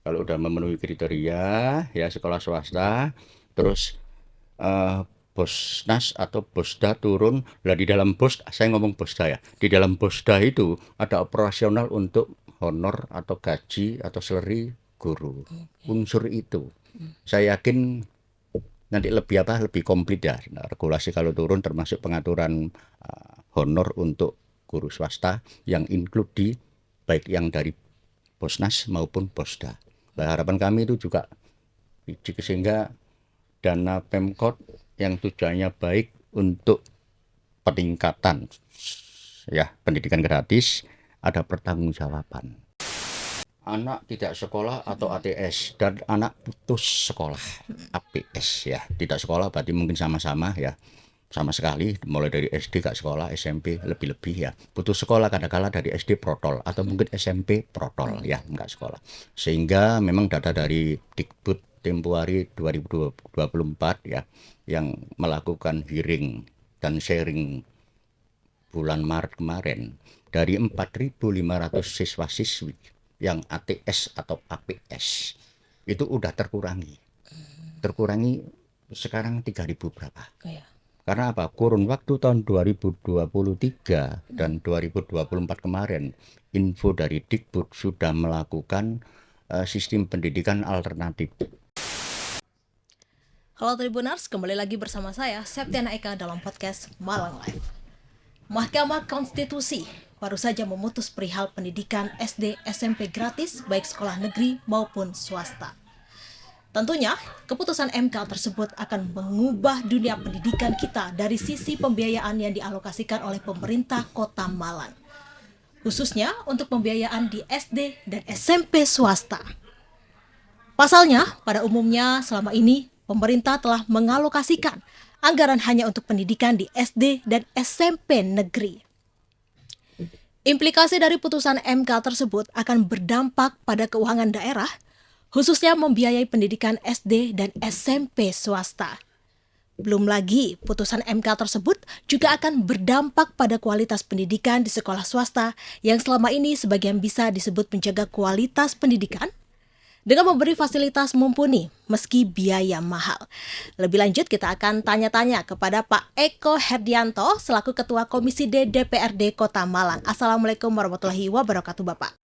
Kalau udah memenuhi kriteria ya sekolah swasta, terus eh, Bosnas atau Bosda turun. Lah di dalam saya ngomong Bosda ya. Di dalam Bosda itu ada operasional untuk honor atau gaji atau salary guru. Unsur itu saya yakin nanti lebih komplit ya. Nah, regulasi kalau turun termasuk pengaturan honor untuk guru swasta yang include di baik yang dari Bosnas maupun Bosda. Nah, harapan kami itu juga sehingga dana Pemkot yang tujuannya baik untuk peningkatan ya pendidikan gratis ada pertanggungjawaban. Anak tidak sekolah atau ATS dan anak putus sekolah APS ya. Tidak sekolah berarti mungkin sama-sama ya. Sama sekali mulai dari SD gak sekolah, SMP lebih-lebih ya. Putus sekolah kadang-kala dari SD protol atau mungkin SMP protol ya nggak sekolah. Sehingga memang data dari Dikbud tempo hari 2024 ya yang melakukan hearing dan sharing bulan Maret kemarin dari 4.500 siswa-siswi yang ATS atau APS itu udah terkurangi sekarang 3.000 berapa. Karena apa? Kurun waktu tahun 2023 dan 2024 kemarin, info dari Dikbud sudah melakukan sistem pendidikan alternatif. Halo Tribuners, kembali lagi bersama saya, Septiana Eka dalam podcast Malang Live. Mahkamah Konstitusi baru saja memutus perihal pendidikan SD SMP gratis baik sekolah negeri maupun swasta. Tentunya, keputusan MK tersebut akan mengubah dunia pendidikan kita dari sisi pembiayaan yang dialokasikan oleh pemerintah Kota Malang, khususnya untuk pembiayaan di SD dan SMP swasta. Pasalnya, pada umumnya selama ini pemerintah telah mengalokasikan anggaran hanya untuk pendidikan di SD dan SMP negeri. Implikasi dari putusan MK tersebut akan berdampak pada keuangan daerah, khususnya membiayai pendidikan SD dan SMP swasta. Belum lagi, putusan MK tersebut juga akan berdampak pada kualitas pendidikan di sekolah swasta yang selama ini sebagian bisa disebut menjaga kualitas pendidikan dengan memberi fasilitas mumpuni meski biaya mahal. Lebih lanjut kita akan tanya-tanya kepada Pak Eko Herdianto selaku Ketua Komisi D DPRD Kota Malang. Assalamualaikum warahmatullahi wabarakatuh Bapak.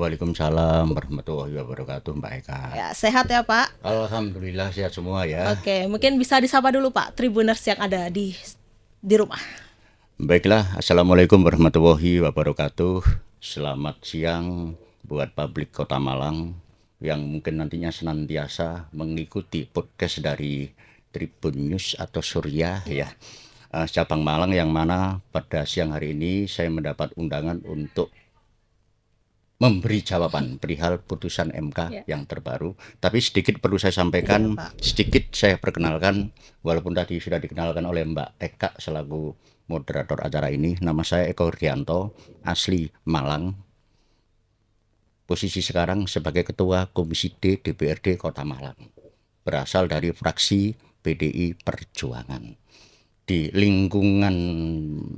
Waalaikumsalam warahmatullahi wabarakatuh Mbak Eka. Ya, sehat ya Pak? Alhamdulillah sehat semua ya. Oke, mungkin bisa disapa dulu Pak Tribuners yang ada di rumah. Baiklah, Assalamualaikum warahmatullahi wabarakatuh. Selamat siang buat publik Kota Malang yang mungkin nantinya senantiasa mengikuti podcast dari Tribun News atau Surya ya. Cabang Malang yang mana pada siang hari ini saya mendapat undangan untuk memberi jawaban perihal putusan MK yang terbaru. Tapi sedikit perlu saya sampaikan, sedikit saya perkenalkan, walaupun tadi sudah dikenalkan oleh Mbak Eka selaku moderator acara ini. Nama saya Eko Herdianto, asli Malang. Posisi sekarang sebagai Ketua Komisi D DPRD Kota Malang. Berasal dari fraksi PDI Perjuangan. Di lingkungan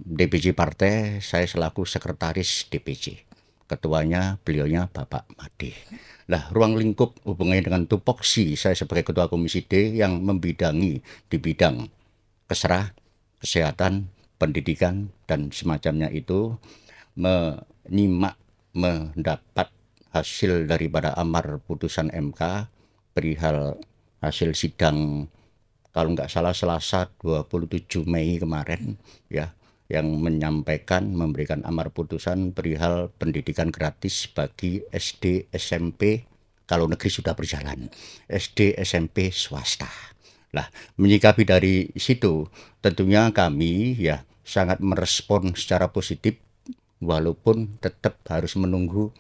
DPC Partai, saya selaku Sekretaris DPC. Ketuanya beliaunya Bapak Made. Nah, ruang lingkup hubungannya dengan tupoksi saya sebagai Ketua Komisi D yang membidangi di bidang kesehatan, pendidikan dan semacamnya itu menyimak mendapat hasil daripada amar putusan MK perihal hasil sidang kalau nggak salah Selasa 27 Mei kemarin ya, yang menyampaikan memberikan amar putusan perihal pendidikan gratis bagi SD SMP kalau negeri sudah berjalan, SD SMP swasta. Lah, menyikapi dari situ tentunya kami ya sangat merespon secara positif walaupun tetap harus menunggu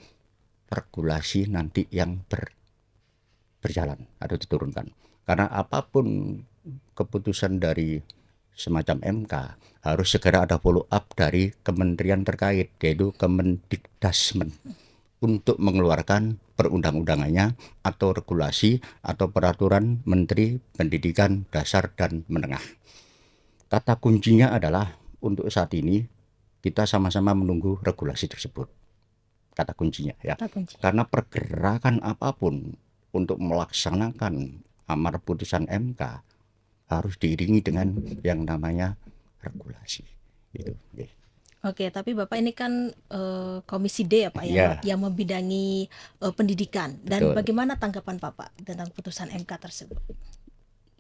regulasi nanti yang berjalan atau diturunkan. Karena apapun keputusan dari semacam MK harus segera ada follow up dari kementerian terkait, yaitu Kemendikdasmen. untuk mengeluarkan perundang-undangannya atau regulasi atau peraturan Menteri Pendidikan Dasar dan Menengah. Kata kuncinya adalah untuk saat ini kita sama-sama menunggu regulasi tersebut. Kata kuncinya ya. Kata kunci. Karena pergerakan apapun untuk melaksanakan amar putusan MK harus diiringi dengan yang namanya regulasi. Itu. Oke, tapi Bapak ini kan Komisi D ya Pak ya, Ya, yang membidangi pendidikan. Dan betul. bagaimana tanggapan Bapak tentang putusan MK tersebut?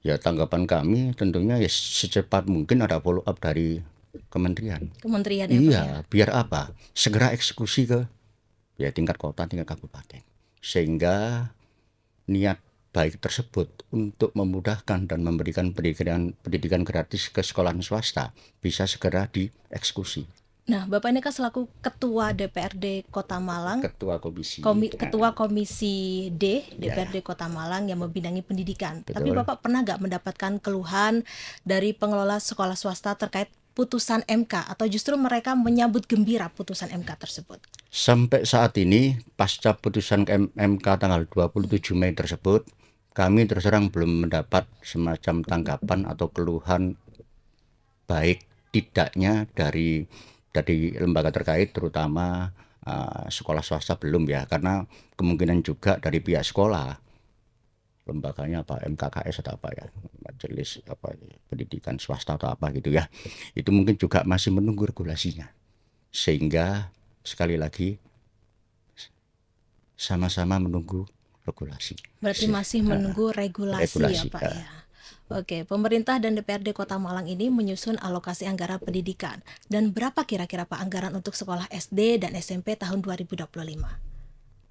Ya tanggapan kami tentunya ya secepat mungkin ada follow up dari kementerian. Kementerian ya Pak ya. Iya, biar apa? Segera eksekusi ke ya tingkat kota, tingkat kabupaten. Sehingga niat baik tersebut untuk memudahkan dan memberikan pendidikan gratis ke sekolah swasta bisa segera dieksekusi. Nah, Bapak ini kan selaku Ketua DPRD Kota Malang, Ketua komisi. Ketua Komisi D Ya, DPRD Kota Malang yang membidangi pendidikan. Tapi betul. Bapak pernah nggak mendapatkan keluhan dari pengelola sekolah swasta terkait putusan MK atau justru mereka menyambut gembira putusan MK tersebut? Sampai saat ini pasca putusan MK tanggal 27 Mei tersebut, kami terus terang belum mendapat semacam tanggapan atau keluhan baik tidaknya dari lembaga terkait, terutama sekolah swasta belum ya, karena kemungkinan juga dari pihak sekolah, lembaganya apa, MKKS atau apa ya, majelis apa pendidikan swasta atau apa gitu ya, itu mungkin juga masih menunggu regulasinya. Sehingga sekali lagi sama-sama menunggu regulasi. Berarti masih menunggu regulasi ya Regulasi, Pak ya. ya. Oke, pemerintah dan DPRD Kota Malang ini menyusun alokasi anggaran pendidikan. Dan berapa kira-kira Pak anggaran untuk sekolah SD dan SMP tahun 2025?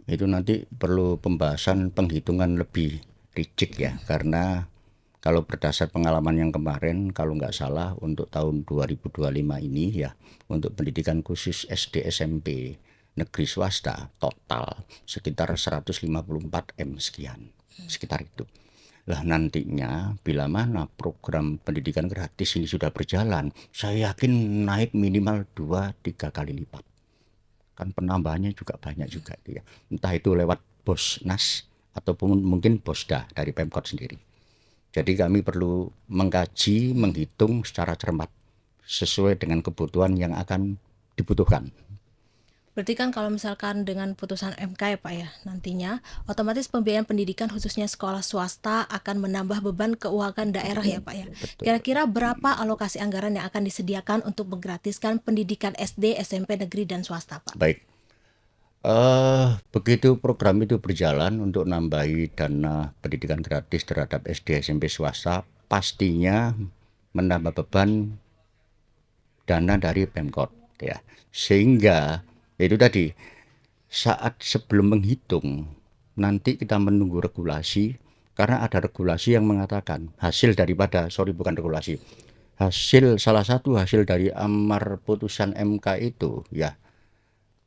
Itu nanti perlu pembahasan penghitungan lebih rigid ya, karena kalau berdasar pengalaman yang kemarin, kalau nggak salah untuk tahun 2025 ini ya, untuk pendidikan khusus SD SMP negeri swasta total sekitar 154 M sekian, sekitar itu. Lah nantinya bila mana program pendidikan gratis ini sudah berjalan, saya yakin naik minimal 2-3 kali lipat. Kan penambahannya juga banyak juga itu ya. Entah itu lewat Bosnas ataupun mungkin Bosda dari Pemkot sendiri. Jadi kami perlu mengkaji, menghitung secara cermat sesuai dengan kebutuhan yang akan dibutuhkan. Berarti kan kalau misalkan dengan putusan MK ya Pak ya, nantinya otomatis pembiayaan pendidikan khususnya sekolah swasta akan menambah beban keuangan daerah ya Pak ya. Kira-kira berapa alokasi anggaran yang akan disediakan untuk menggratiskan pendidikan SD, SMP negeri dan swasta Pak? Baik, begitu program itu berjalan untuk nambahi dana pendidikan gratis terhadap SD SMP swasta, pastinya menambah beban dana dari Pemkot ya. Sehingga itu tadi saat sebelum menghitung nanti kita menunggu regulasi, karena ada regulasi yang mengatakan hasil daripada salah satu hasil dari amar putusan MK itu ya,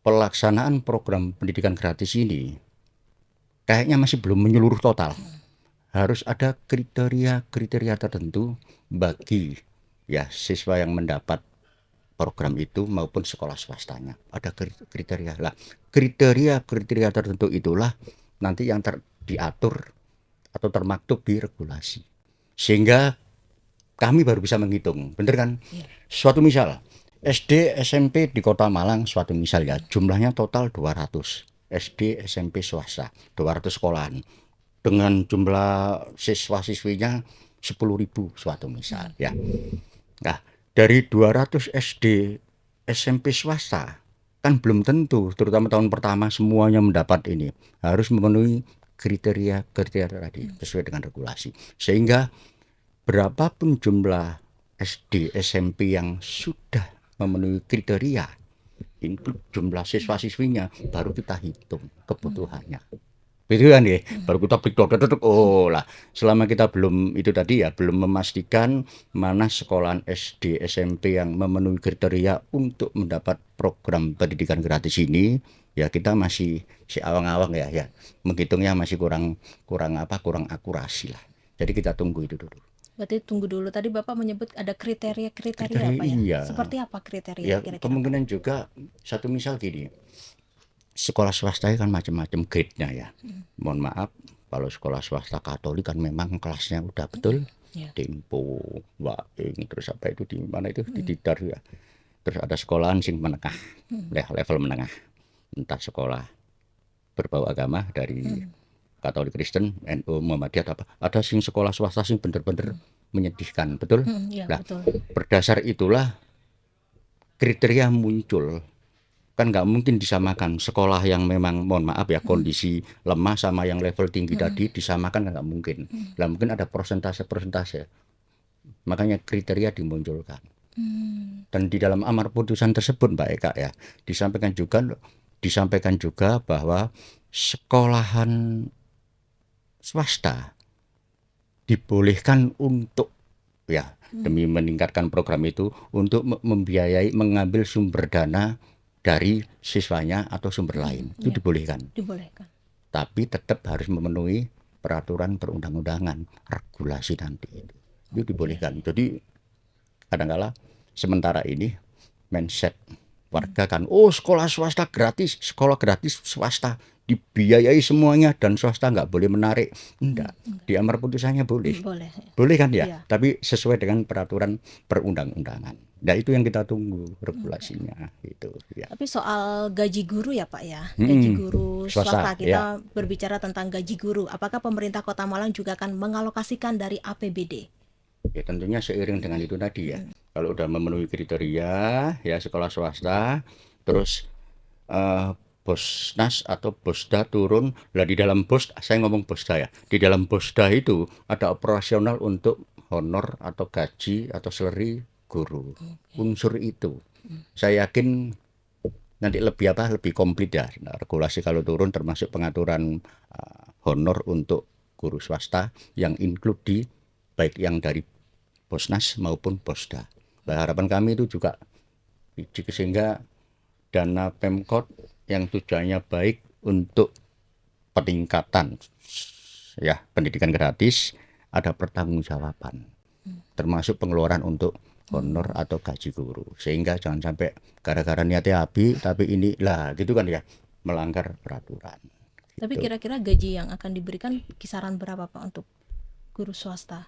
pelaksanaan program pendidikan gratis ini kayaknya masih belum menyeluruh total. Harus ada kriteria tertentu bagi ya siswa yang mendapat program itu maupun sekolah swastanya. Ada kriteria lah. Kriteria tertentu itulah nanti yang diatur atau termaktub di regulasi. Sehingga kami baru bisa menghitung. Bener kan? Suatu misal SD SMP di Kota Malang, suatu misal ya, jumlahnya total 200 SD SMP swasta, 200 sekolahan dengan jumlah siswa-siswinya 10.000 suatu misal ya. Nah, dari 200 SD SMP swasta kan belum tentu, terutama tahun pertama semuanya mendapat ini, harus memenuhi kriteria tadi sesuai dengan regulasi. Sehingga berapapun jumlah SD SMP yang sudah memenuhi kriteria, itu jumlah siswa-siswinya baru kita hitung kebutuhannya. Itu kan ya, baru kita breakdown. Oh lah, selama kita belum itu tadi ya, belum memastikan mana sekolahan SD SMP yang memenuhi kriteria untuk mendapat program pendidikan gratis ini, ya kita masih si awang-awang ya, menghitungnya masih kurang akurasi lah. Jadi kita tunggu itu dulu. Berarti tunggu dulu. Tadi Bapak menyebut ada kriteria apa ya? Iya. Seperti apa kriteria Ya kira-kira? kemungkinan juga satu misal gini, sekolah swasta kan macam-macam grade-nya ya. Mohon maaf, kalau sekolah swasta Katolik kan memang kelasnya udah betul Ya. Tempo, Waing, terus apa itu di mana itu di Tidar ya. Terus ada sekolahan sing menengah, level menengah, entah sekolah berbau agama dari Katolik Kristen, NU, Muhammadiyah atau apa. Ada sing sekolah swasta sing bener-bener menyedihkan, betul? Ya, Nah, betul. berdasar itulah kriteria muncul. Kan nggak mungkin disamakan sekolah yang memang mohon maaf ya kondisi lemah sama yang level tinggi tadi disamakan, kan nggak mungkin. Lah mungkin ada persentase makanya kriteria dimunculkan. Dan di dalam amar putusan tersebut Mbak Eka ya disampaikan juga bahwa sekolahan swasta dibolehkan untuk ya demi meningkatkan program itu untuk membiayai mengambil sumber dana dari siswanya atau sumber lain itu Ya. dibolehkan, Dibolehkan. tapi tetap harus memenuhi peraturan perundang-undangan regulasi nanti itu dibolehkan. Jadi kadang-kala sementara ini mindset warga kan sekolah swasta gratis, sekolah gratis swasta dibiayai semuanya dan swasta nggak boleh menarik. Enggak, di amar putusannya boleh. Boleh. Boleh kan ya, Iya. tapi sesuai dengan peraturan perundang-undangan. Nah itu yang kita tunggu regulasinya itu ya. Tapi soal gaji guru ya Pak ya, gaji guru swasta, Swasta, kita berbicara tentang gaji guru. Apakah pemerintah Kota Malang juga akan mengalokasikan dari APBD? Ya tentunya seiring dengan itu tadi ya. Kalau udah memenuhi kriteria ya sekolah swasta, terus Bosnas atau Bosda turun. Lah di dalam saya ngomong Bosda ya. Di dalam Bosda itu ada operasional untuk honor atau gaji atau salary guru. Unsur itu. Saya yakin nanti lebih komplit ya. Nah, regulasi kalau turun termasuk pengaturan honor untuk guru swasta yang include di baik yang dari Bosnas maupun Bosda. Nah, harapan kami itu juga sehingga dana Pemkot yang tujuannya baik untuk peningkatan ya pendidikan gratis ada pertanggungjawaban, termasuk pengeluaran untuk honor atau gaji guru, sehingga jangan sampai gara-gara niatnya api tapi ini lah gitu kan ya melanggar peraturan. Tapi Gitu. kira-kira gaji yang akan diberikan kisaran berapa Pak untuk guru swasta?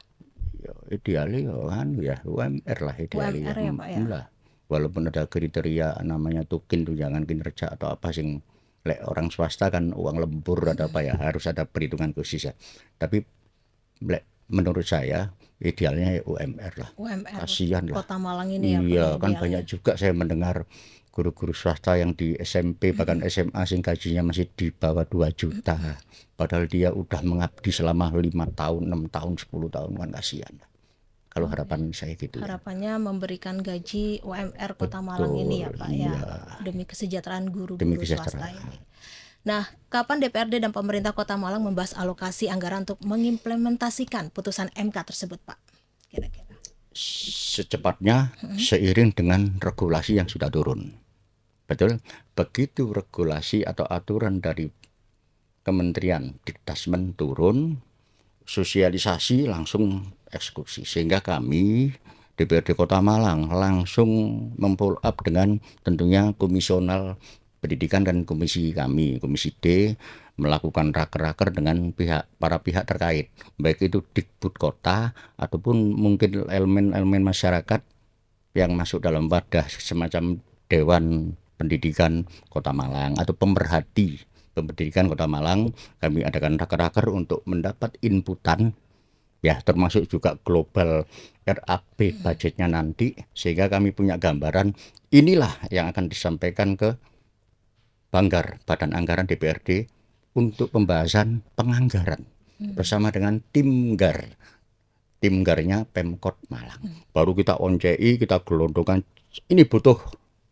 Ya, idealnya kan ya UMR lah idealnya. UMR ya, Pak, ya? Lah. Walaupun ada kriteria namanya tukin tunjangan kinerja atau apa sing lek orang swasta kan uang lembur ada apa ya harus ada perhitungan khusus ya. Tapi lek menurut saya idealnya ya UMR lah. UMR Kasihan lah. Kota Malang ini ya Pak, Iya ya, kan idealnya. banyak juga saya mendengar guru-guru swasta yang di SMP bahkan SMA sing gajinya masih di bawah 2 juta. Padahal dia udah mengabdi selama 5 tahun, 6 tahun, 10 tahun kan kasihan. Kalau harapan saya gitu ya. Harapannya memberikan gaji UMR Kota Malang ini ya Pak ya, demi kesejahteraan Demi guru-guru swasta kesejahteraan. ini. Nah, kapan DPRD dan pemerintah Kota Malang membahas alokasi anggaran untuk mengimplementasikan putusan MK tersebut Pak? Kira-kira. Secepatnya seiring dengan regulasi yang sudah turun. Betul? Begitu regulasi atau aturan dari Kementerian Dikdasmen turun, sosialisasi langsung eksekusi. Sehingga kami DPRD Kota Malang langsung memfollow up dengan tentunya komisional pendidikan dan komisi kami, komisi D, melakukan raker-raker dengan para pihak terkait, baik itu Dikbud Kota ataupun mungkin elemen-elemen masyarakat yang masuk dalam wadah semacam Dewan Pendidikan Kota Malang atau pemerhati pendidikan Kota Malang. Kami adakan raker-raker untuk mendapat inputan ya, termasuk juga global RAP budgetnya nanti, sehingga kami punya gambaran inilah yang akan disampaikan ke Banggar, Badan Anggaran DPRD untuk pembahasan penganggaran bersama dengan timgarnya Pemkot Malang. Baru kita oncei, kita gelondongan ini butuh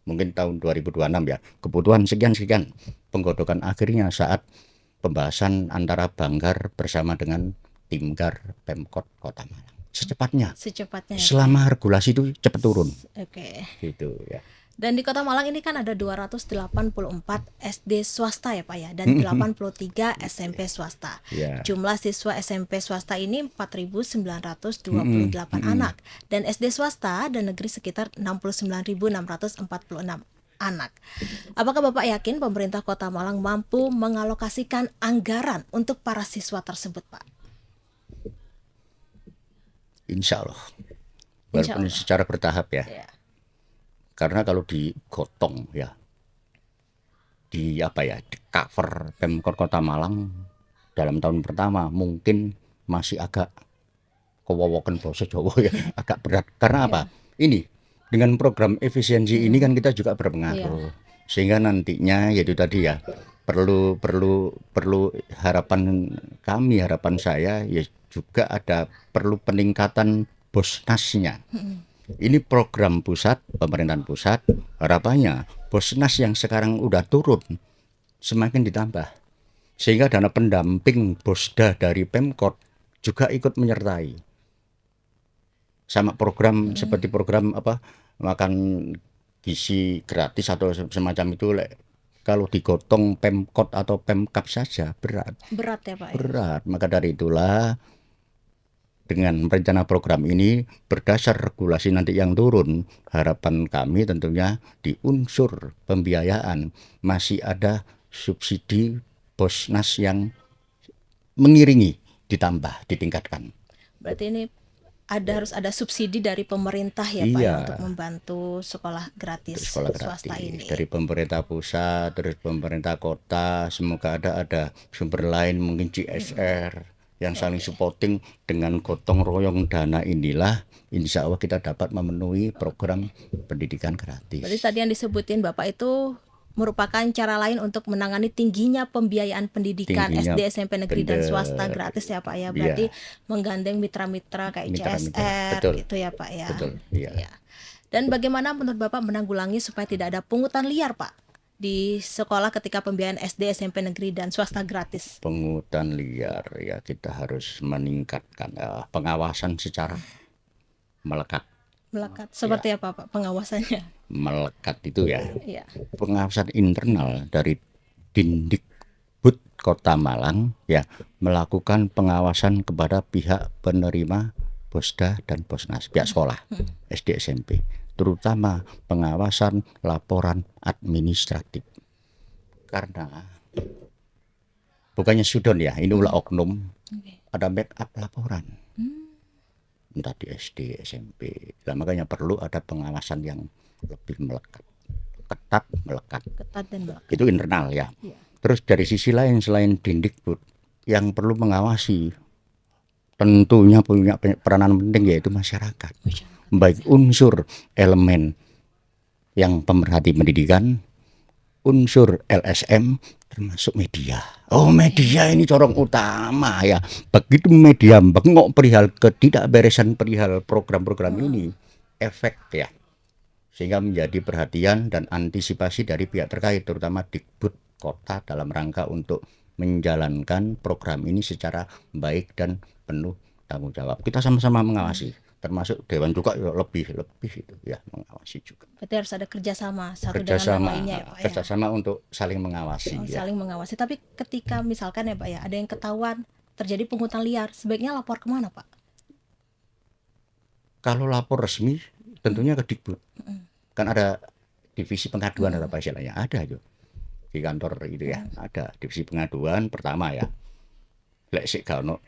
mungkin tahun 2026 ya, kebutuhan sekian-sekian. Penggodokan akhirnya saat pembahasan antara Banggar bersama dengan Timgar Pemkot Kota Malang. Secepatnya. Secepatnya ya, Pak. Selama regulasi itu cepat turun. Oke. Gitu ya. Dan di Kota Malang ini kan ada 284 SD swasta ya Pak ya, dan 83 SMP swasta. Ya. Jumlah siswa SMP swasta ini 4.928 anak, dan SD swasta dan negeri sekitar 69.646. anak. Apakah Bapak yakin pemerintah Kota Malang mampu mengalokasikan anggaran untuk para siswa tersebut, Pak? Insya Allah, Insya walaupun Allah. secara bertahap ya. Ya. Karena kalau digotong ya, di cover Pemkot Kota Malang dalam tahun pertama mungkin masih agak kewowokan bahasa Jawa ya, agak berat. Karena apa? Ya. Ini dengan program efisiensi ini kan kita juga Iya. berpengaruh. Sehingga nantinya yaitu tadi ya, perlu perlu perlu harapan saya ya juga ada perlu peningkatan Bosnasnya. Ini program pusat, pemerintahan pusat, harapannya Bosnas yang sekarang udah turun semakin ditambah. Sehingga dana pendamping Bosda dari Pemkot juga ikut menyertai. Sama program seperti program makan gizi gratis atau semacam itu, kalau digotong Pemkot atau Pemkap saja berat. Berat ya, Pak ya? Berat. Maka dari itulah dengan rencana program ini berdasar regulasi nanti yang turun, harapan kami tentunya di unsur pembiayaan masih ada subsidi Bosnas yang mengiringi, ditambah, ditingkatkan. Berarti ini harus ada subsidi dari pemerintah ya, Pak ya, Iya, untuk membantu sekolah gratis sekolah swasta gratis ini. dari pemerintah pusat, terus pemerintah kota, semoga ada sumber lain mungkin CSR yang saling supporting. Dengan gotong royong dana inilah insya Allah kita dapat memenuhi program pendidikan Berarti gratis. tadi yang disebutin Bapak itu merupakan cara lain untuk menangani tingginya pembiayaan pendidikan Tingginya SD, SMP negeri dan swasta bener, gratis ya, Pak ya. iya, Berarti menggandeng mitra-mitra kayak mitra-mitra, CSR betul, gitu ya, Pak ya. betul, iya. Ya. Dan bagaimana menurut Bapak menanggulangi supaya tidak ada pungutan liar, Pak, di sekolah ketika pembiayaan SD, SMP negeri dan swasta gratis? Pungutan liar ya kita harus meningkatkan pengawasan secara melekat. Melekat. Ya, Seperti apa, Pak, pengawasannya? melekat itu ya Iya. pengawasan internal dari Dindikbud Kota Malang ya, melakukan pengawasan kepada pihak penerima Bosda dan Bosnas, pihak sekolah SD SMP, terutama pengawasan laporan administratif. Karena bukannya sudon ya, ini ulah oknum, Oke. ada backup laporan entah di SD, SMP. Nah, makanya perlu ada pengawasan yang lebih melekat, ketat, melekat. Ketat dan melekat. Itu internal ya. Iya. Terus dari sisi lain selain Dindikbud yang perlu mengawasi tentunya punya peranan penting yaitu masyarakat. Baik unsur elemen yang pemerhati pendidikan, unsur LSM, termasuk media. Oh, media ini corong utama ya. Begitu media bengok perihal ketidakberesan perihal program-program ini, efek ya. Sehingga menjadi perhatian dan antisipasi dari pihak terkait, terutama Dikbud Kota dalam rangka untuk menjalankan program ini secara baik dan penuh tanggung jawab. Kita sama-sama mengawasi, termasuk Dewan juga lebih itu ya, mengawasi juga. Berarti harus ada kerjasama satu dengan yang lainnya ya, Pak ya. Kerjasama untuk saling mengawasi ya. Saling mengawasi. Tapi ketika misalkan ya, Pak ya, ada yang ketahuan terjadi pungutan liar, sebaiknya lapor kemana, Pak? Kalau lapor resmi tentunya ke Dikbud. Kan ada divisi pengaduan atau apa istilahnya, ada itu di kantor itu ya, ada divisi pengaduan pertama ya. Lek sik gak ono,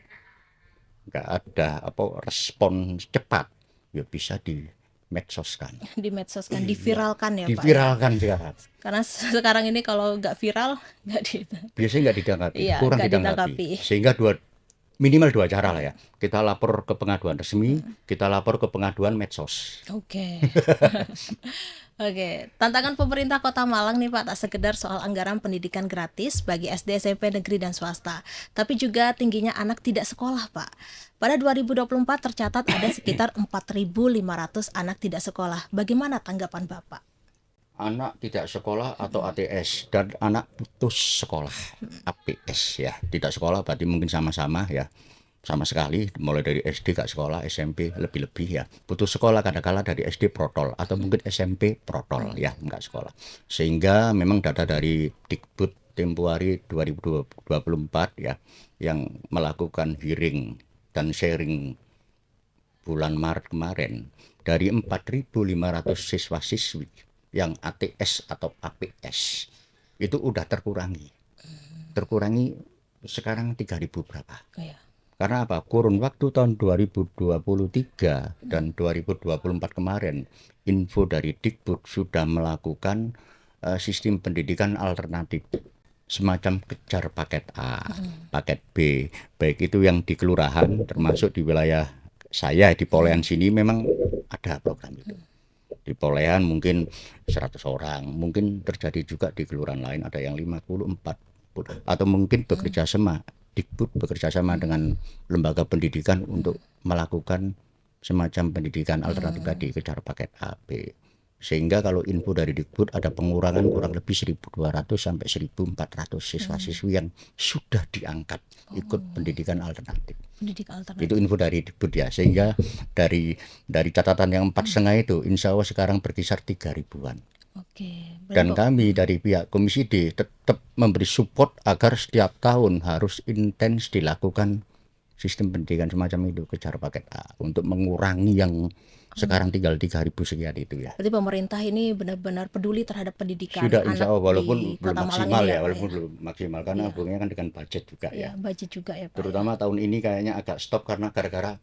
nggak ada respon cepat, ya bisa di medsos kan, Di medsos kan, diviralkan ya, Pak ya. diviralkan sekarang. Karena sekarang ini kalau nggak viral, nggak di... Biasanya nggak ditanggapi, Iya, kurang nggak ditanggapi. ditanggapi. Sehingga minimal dua cara lah ya. Kita lapor ke pengaduan resmi, kita lapor ke pengaduan medsos. Oke. Oke, tantangan pemerintah Kota Malang nih, Pak, tak sekedar soal anggaran pendidikan gratis bagi SD, SMP negeri dan swasta, tapi juga tingginya anak tidak sekolah, Pak. Pada 2024 tercatat ada sekitar 4.500 anak tidak sekolah. Bagaimana tanggapan Bapak? Anak tidak sekolah atau ATS dan anak putus sekolah, APS ya. Tidak sekolah berarti mungkin sama-sama ya, sama sekali, mulai dari SD gak sekolah, SMP lebih-lebih ya. Putus sekolah kadang-kala dari SD protol atau mungkin SMP protol ya, enggak sekolah. Sehingga memang data dari Dikbud tempo hari 2024 ya, yang melakukan hearing dan sharing bulan Maret kemarin, dari 4.500 siswa-siswi yang ATS atau APS itu udah terkurangi sekarang 3.000 berapa. Iya. Karena apa? Kurun waktu tahun 2023 dan 2024 kemarin, info dari Dikbud sudah melakukan sistem pendidikan alternatif, semacam kejar paket A, paket B, baik itu yang di kelurahan, termasuk di wilayah saya di Polean sini memang ada program itu. Di Polean mungkin 100 orang, mungkin terjadi juga di kelurahan lain ada yang 54, atau mungkin bekerja sama, Dikbud bekerja sama dengan lembaga pendidikan untuk melakukan semacam pendidikan alternatif tadi, kejar paket A, B. Sehingga kalau info dari Dikbud ada pengurangan kurang lebih 1.200 sampai 1.400 siswa-siswi yang sudah diangkat ikut pendidikan alternatif. Pendidikan alternatif. Itu info dari Dikbud ya, sehingga dari catatan yang 4,5 itu insya Allah sekarang berkisar 3.000-an. Oke. Dan kami dari pihak Komisi D tetap memberi support agar setiap tahun harus intens dilakukan sistem pendidikan semacam itu, kejar paket A, untuk mengurangi yang sekarang tinggal 3.000 sekian itu ya. Berarti pemerintah ini benar-benar peduli terhadap pendidikan Sudah anak insya Allah, walaupun di belum Kota Malang maksimal ini ya, Pak, walaupun belum maksimal karena hubungannya kan dengan budget juga ya. ya. Budget juga ya Pak. Terutama tahun ini kayaknya agak stop karena gara-gara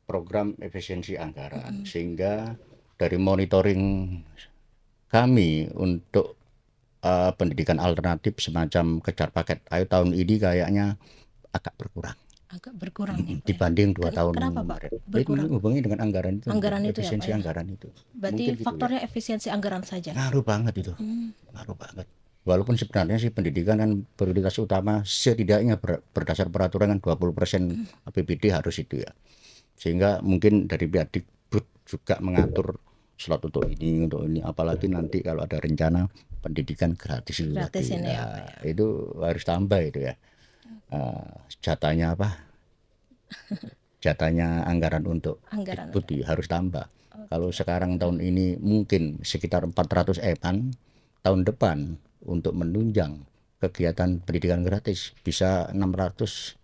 program efisiensi anggaran, sehingga dari monitoring kami untuk pendidikan alternatif semacam kejar paket ayo tahun ini kayaknya agak berkurang. Agak berkurang nih Pak. Dibanding 2 tahun Kenapa Pak kemarin. berkurang? Ini hubungannya dengan anggaran itu. Anggaran itu ya, efisiensi Pak, ya? anggaran itu. Berarti Mungkin gitu faktornya efisiensi anggaran saja. Ngaruh banget itu. Ngaruh banget. Walaupun sebenarnya sih pendidikan kan prioritas utama setidaknya berdasar peraturan kan 20% APBD harus itu ya. Sehingga mungkin dari pihak Dikbud juga mengatur slot untuk ini apalagi nanti kalau ada rencana pendidikan gratis itu Gratis tadi. ini ya, Nah, Pak, ya. itu harus tambah itu ya. Jatahnya apa? Jatahnya anggaran untuk Anggaran. Dikbud harus tambah. Kalau sekarang tahun ini mungkin sekitar 400 M-an, tahun depan untuk menunjang kegiatan pendidikan gratis bisa 600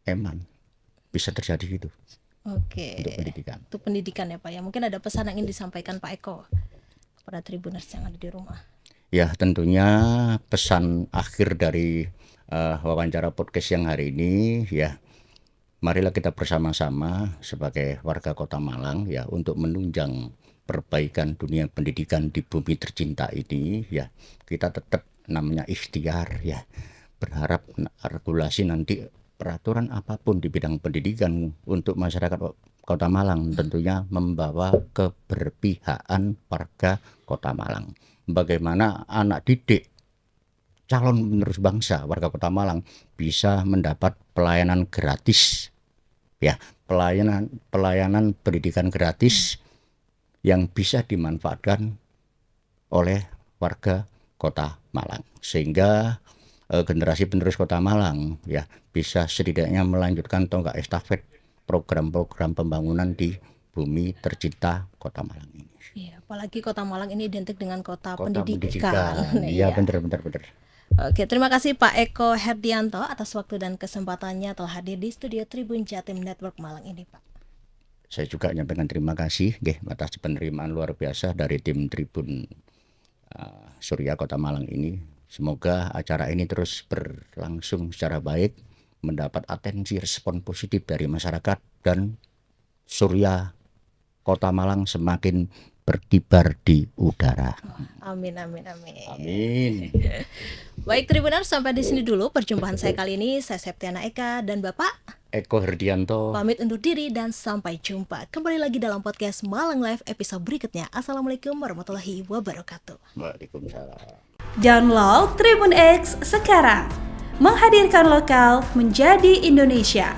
M-an. Bisa terjadi gitu Oke. untuk pendidikan. Untuk pendidikan ya Pak ya. Mungkin ada pesan yang ingin disampaikan Pak Eko kepada Tribuners yang ada di rumah. Ya, tentunya pesan akhir dari wawancara podcast yang hari ini ya, marilah kita bersama-sama sebagai warga Kota Malang ya untuk menunjang perbaikan dunia pendidikan di bumi tercinta ini ya. Kita tetap namanya ikhtiar ya, berharap regulasi nanti peraturan apapun di bidang pendidikan untuk masyarakat Kota Malang tentunya membawa keberpihakan warga Kota Malang. Bagaimana anak didik calon penerus bangsa warga Kota Malang bisa mendapat pelayanan gratis ya, pelayanan pendidikan gratis yang bisa dimanfaatkan oleh warga Kota Malang, sehingga generasi penerus Kota Malang ya bisa setidaknya melanjutkan tonggak estafet program-program pembangunan di bumi tercinta Kota Malang ini. Iya, apalagi Kota Malang ini identik dengan kota Pendidikan. pendidikan. Iya, benar. Oke, terima kasih Pak Eko Herdianto atas waktu dan kesempatannya telah hadir di studio Tribun Jatim Network Malang ini, Pak. Saya juga menyampaikan terima kasih atas penerimaan luar biasa dari tim Tribun Surya Kota Malang ini. Semoga acara ini terus berlangsung secara baik, mendapat atensi respon positif dari masyarakat, dan Surya Kota Malang semakin berkibar di udara. Amin. Amin. Baik Tribuners, sampai di sini dulu perjumpaan saya kali ini. Saya Septiana Eka dan Bapak Eko Herdianto pamit undur diri dan sampai jumpa kembali lagi dalam podcast Malang Live episode berikutnya. Assalamualaikum warahmatullahi wabarakatuh. Waalaikumsalam. Download Tribun X sekarang, menghadirkan lokal menjadi Indonesia.